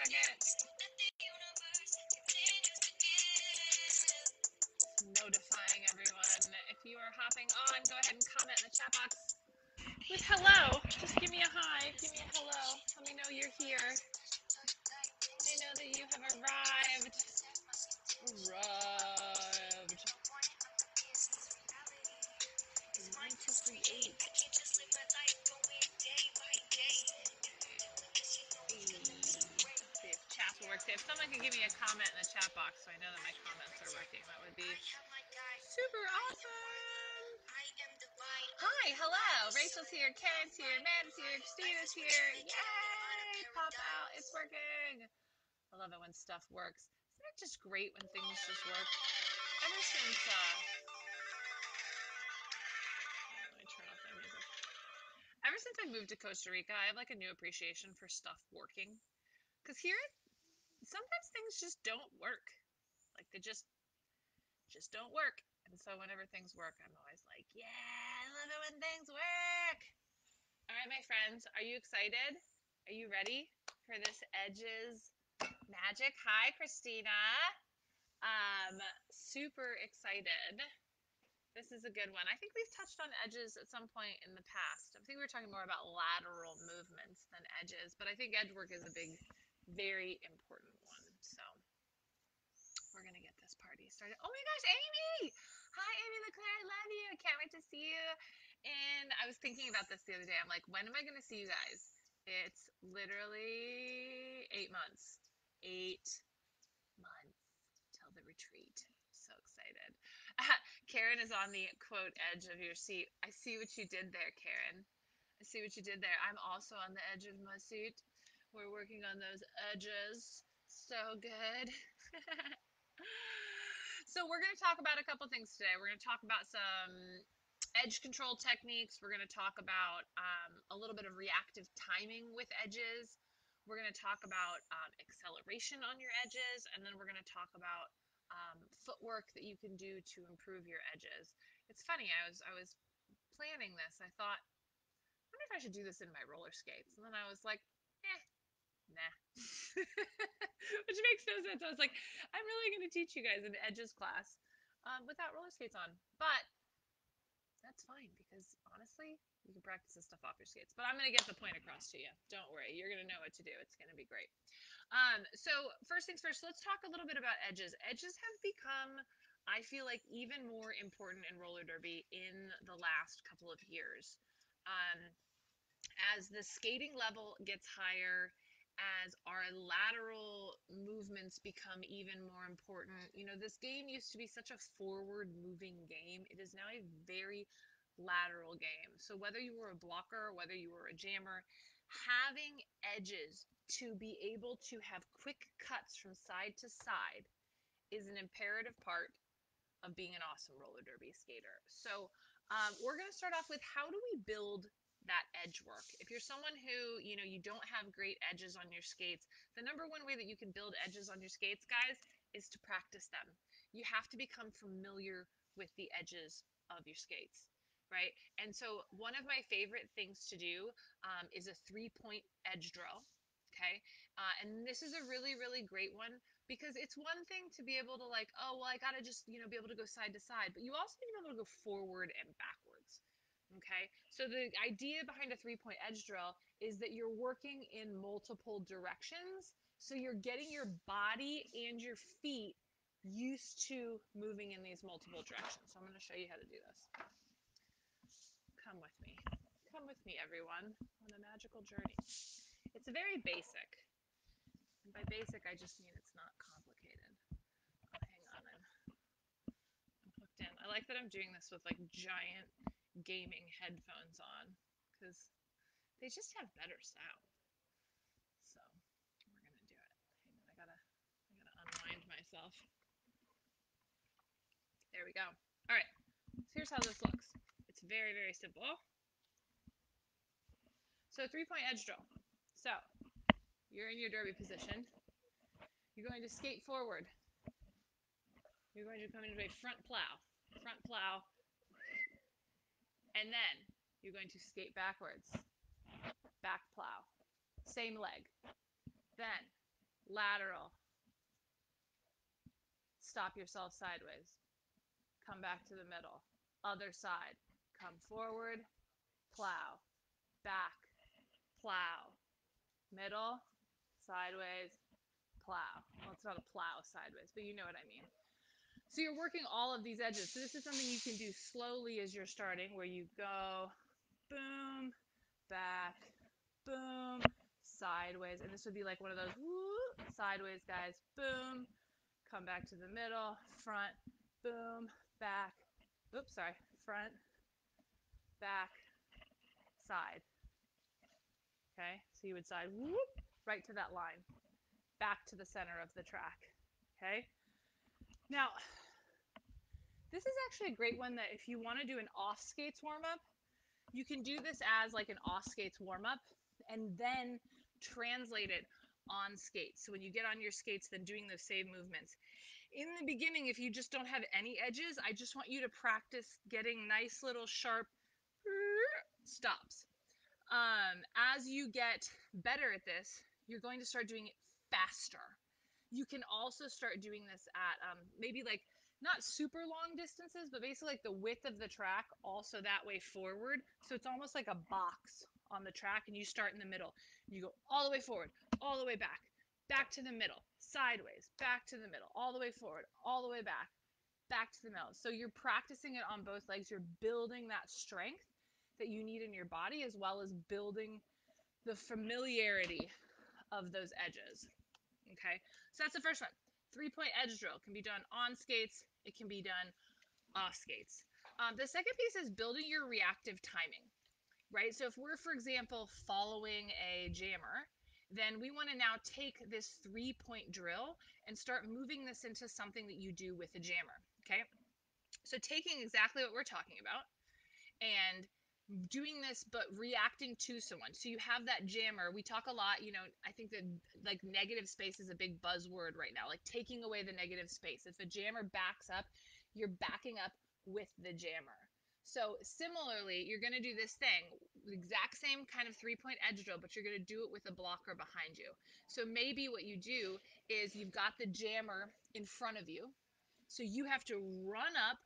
second. Notifying everyone. If you are hopping on, go ahead and comment in the chat box with hello. Just give me a hi. Give me a hello. Let me know you're here. Let me know that you have arrived. Arrived. Mind to create. See if chat will work. If someone could give me a comment in the chat box so I know that my comments are working, that would be super awesome. Hi, hello. Rachel's here, Karen's here, Matt's here, Christina's here. Yay! Pop out. It's working. I love it when stuff works. Isn't it just great when things just work? Ever since, let me turn off my music. Ever since I moved to Costa Rica, I have like a new appreciation for stuff working. Because here, sometimes things just don't work. Like they just don't work. And so whenever things work, I'm always like, yeah, I love it when things work. All right, my friends, are you excited? Are you ready for this Edges magic? Hi, Christina. Super excited. This is a good one. I think we've touched on edges at some point in the past. I think we were talking more about lateral movements than edges, but I think edge work is a big, very important one. So we're going to get this party started. Oh my gosh, Amy! Hi, Amy LeClaire. I love you. I can't wait to see you. And I was thinking about this the other day. I'm like, when am I going to see you guys? It's literally 8 months. 8 months till the retreat. So excited. Karen is on the quote edge of your seat. I see what you did there, Karen. I see what you did there. I'm also on the edge of my seat. We're working on those edges. So good. So we're going to talk about a couple things today. We're going to talk about some edge control techniques. We're going to talk about a little bit of reactive timing with edges. We're going to talk about acceleration on your edges, and then we're going to talk about footwork that you can do to improve your edges. It's funny, I was planning this. I thought, I wonder if I should do this in my roller skates. And then I was like, nah. Which makes no sense. I was like, I'm really going to teach you guys an edges class without roller skates on. But that's fine because honestly, you can practice this stuff off your skates. But I'm going to get the point across to you. Don't worry. You're going to know what to do. It's going to be great. So first things first, let's talk a little bit about edges. Edges have become, I feel like, even more important in roller derby in the last couple of years. As the skating level gets higher, as our lateral movements become even more important. You know, this game used to be such a forward moving game. It is now a very lateral game. So whether you were a blocker, whether you were a jammer, having edges to be able to have quick cuts from side to side is an imperative part of being an awesome roller derby skater. So we're going to start off with, how do we build that edge work? If you're someone who, you don't have great edges on your skates, the number one way that you can build edges on your skates, guys, is to practice them. You have to become familiar with the edges of your skates, right? And so one of my favorite things to do is a 3-point edge drill. Okay. And this is a really, really great one, because it's one thing to be able to like, oh, well, I got to just, be able to go side to side, but you also need to be able to go forward and backwards. Okay. So the idea behind a 3-point edge drill is that you're working in multiple directions. So you're getting your body and your feet used to moving in these multiple directions. So I'm going to show you how to do this. Come with me. Come with me, everyone, on a magical journey. It's very basic. And by basic, I just mean it's not complicated. Oh, hang on, I'm hooked in. I like that I'm doing this with like giant gaming headphones on, because they just have better sound. So we're gonna do it. Hang on, I gotta unwind myself. There we go. All right. So here's how this looks. It's very, very simple. So 3-point edge drill. So you're in your derby position. You're going to skate forward. You're going to come into a front plow, and then you're going to skate backwards, back plow, same leg. Then lateral, stop yourself sideways, come back to the middle, other side, come forward, plow, back, plow, middle, sideways, plow. Well, it's not a plow sideways, but you know what I mean. So you're working all of these edges. So this is something you can do slowly as you're starting, where you go boom, back, boom, sideways. And this would be like one of those woo, sideways guys, boom, come back to the middle, front, boom, back, oops, sorry, front, back, side. Okay, so you would side whoop, right to that line, back to the center of the track. Okay, now this is actually a great one that if you want to do an off skates warm up, you can do this as like an off skates warm up and then translate it on skates. So when you get on your skates, then doing those same movements. In the beginning, if you just don't have any edges, I just want you to practice getting nice little sharp stops. As you get better at this, you're going to start doing it faster. You can also start doing this at maybe like not super long distances, but basically like the width of the track, also that way forward. So it's almost like a box on the track, and you start in the middle. You go all the way forward, all the way back, back to the middle, sideways, back to the middle, all the way forward, all the way back, back to the middle. So you're practicing it on both legs. You're building that strength that you need in your body, as well as building the familiarity of those edges. Okay, so that's the first one. 3-point edge drill can be done on skates, it can be done off skates. The second piece is building your reactive timing, right? So if we're, for example, following a jammer, then we want to now take this 3-point drill and start moving this into something that you do with a jammer. Okay, so taking exactly what we're talking about and doing this but reacting to someone. So you have that jammer. We talk a lot, I think that like negative space is a big buzzword right now, like taking away the negative space. If a jammer backs up, you're backing up with the jammer. So similarly, you're going to do this thing, the exact same kind of 3-point edge drill, but you're going to do it with a blocker behind you. So maybe what you do is you've got the jammer in front of you. So you have to run up,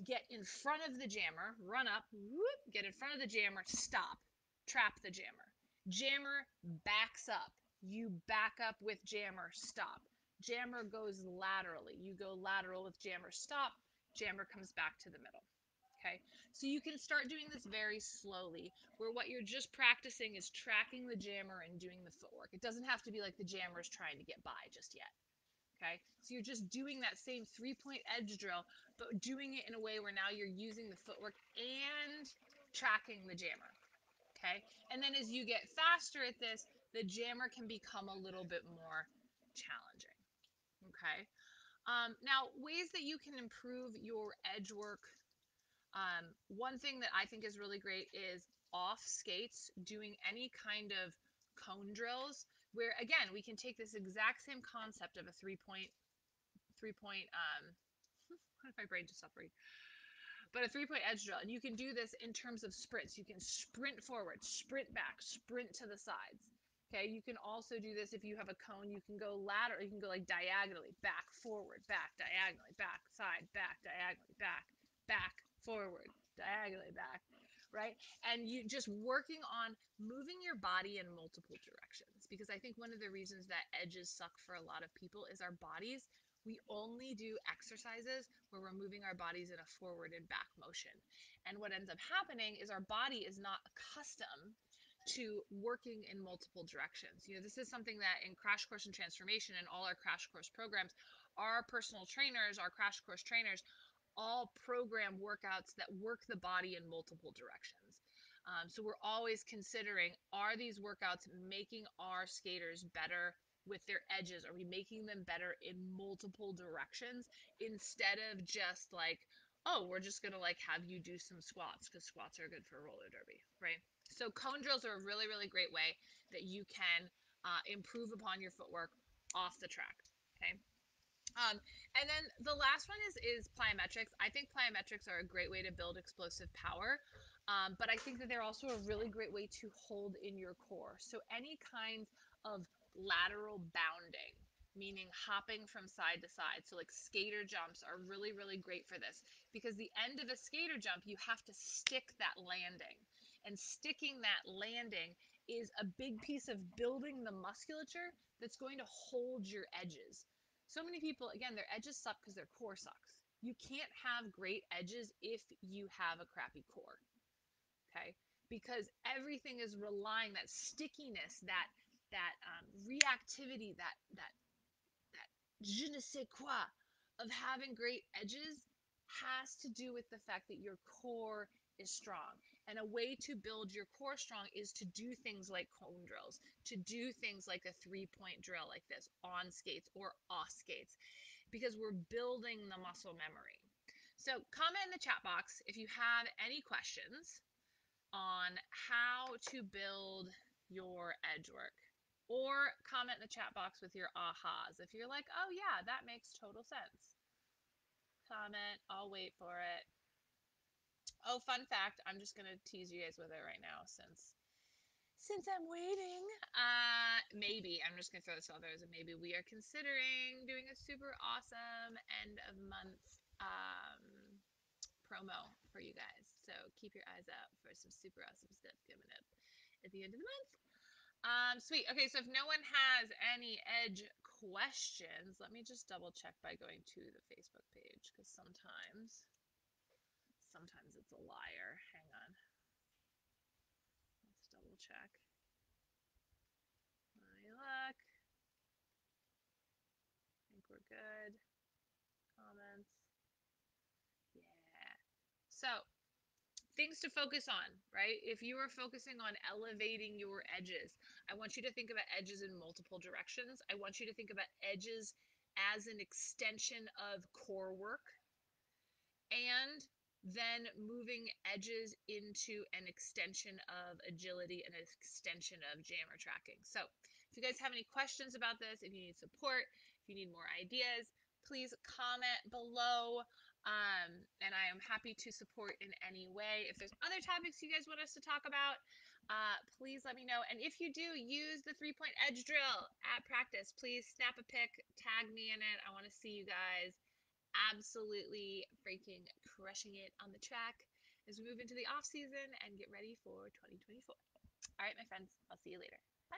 get in front of the jammer, run up, whoop, get in front of the jammer, stop, trap the jammer. Jammer backs up. You back up with jammer, stop. Jammer goes laterally. You go lateral with jammer, stop. Jammer comes back to the middle. Okay, so you can start doing this very slowly, where what you're just practicing is tracking the jammer and doing the footwork. It doesn't have to be like the jammer's trying to get by just yet. Okay, so you're just doing that same 3-point edge drill, but doing it in a way where now you're using the footwork and tracking the jammer. Okay, and then as you get faster at this, the jammer can become a little bit more challenging. Okay, now ways that you can improve your edge work. One thing that I think is really great is off skates, doing any kind of cone drills, where again we can take this exact same concept of a 3-point what if my brain just stopped reading? But a 3-point edge drill, and you can do this in terms of sprints. You can sprint forward, sprint back, sprint to the sides. Okay, you can also do this if you have a cone. You can go lateral, you can go like diagonally, back, forward, back, diagonally, back, side, back, diagonally, back, forward, diagonally, back, right? And you just working on moving your body in multiple directions, because I think one of the reasons that edges suck for a lot of people is our bodies, we only do exercises where we're moving our bodies in a forward and back motion. And what ends up happening is our body is not accustomed to working in multiple directions. This is something that in Crash Course in Transformation and all our Crash Course programs, our personal trainers, our Crash Course trainers, all program workouts that work the body in multiple directions. So we're always considering, are these workouts making our skaters better with their edges? Are we making them better in multiple directions instead of just like, oh, we're just going to like have you do some squats because squats are good for roller derby, right? So cone drills are a really, really great way that you can improve upon your footwork off the track, okay? And then the last one is plyometrics. I think plyometrics are a great way to build explosive power, but I think that they're also a really great way to hold in your core. So any kind of lateral bounding, meaning hopping from side to side. So like skater jumps are really, really great for this, because the end of a skater jump, you have to stick that landing. And sticking that landing is a big piece of building the musculature that's going to hold your edges. So many people, again, their edges suck because their core sucks. You can't have great edges if you have a crappy core. Okay, because everything is relying, that stickiness, that reactivity, that je ne sais quoi of having great edges has to do with the fact that your core is strong. And a way to build your core strong is to do things like cone drills, to do things like a 3-point drill like this on skates or off skates, because we're building the muscle memory. So comment in the chat box if you have any questions on how to build your edge work. Or comment in the chat box with your ahas. If you're like, oh yeah, that makes total sense. Comment, I'll wait for it. Oh, fun fact, I'm just gonna tease you guys with it right now since I'm waiting. Maybe, I'm just gonna throw this out there as a maybe, we are considering doing a super awesome end of month promo for you guys. So keep your eyes out for some super awesome stuff coming up at the end of the month. Sweet. Okay, so if no one has any edge questions, let me just double check by going to the Facebook page, because sometimes it's a liar. Hang on. Let's double check. Let me look. I think we're good. Comments. Yeah. So, things to focus on, right? If you are focusing on elevating your edges, I want you to think about edges in multiple directions. I want you to think about edges as an extension of core work, and then moving edges into an extension of agility and an extension of jammer tracking. So if you guys have any questions about this, if you need support, if you need more ideas, please comment below. And I am happy to support in any way. If there's other topics you guys want us to talk about, please let me know. And if you do use the 3-point edge drill at practice, please snap a pic, tag me in it. I want to see you guys absolutely freaking crushing it on the track as we move into the off season and get ready for 2024. All right, my friends, I'll see you later. Bye.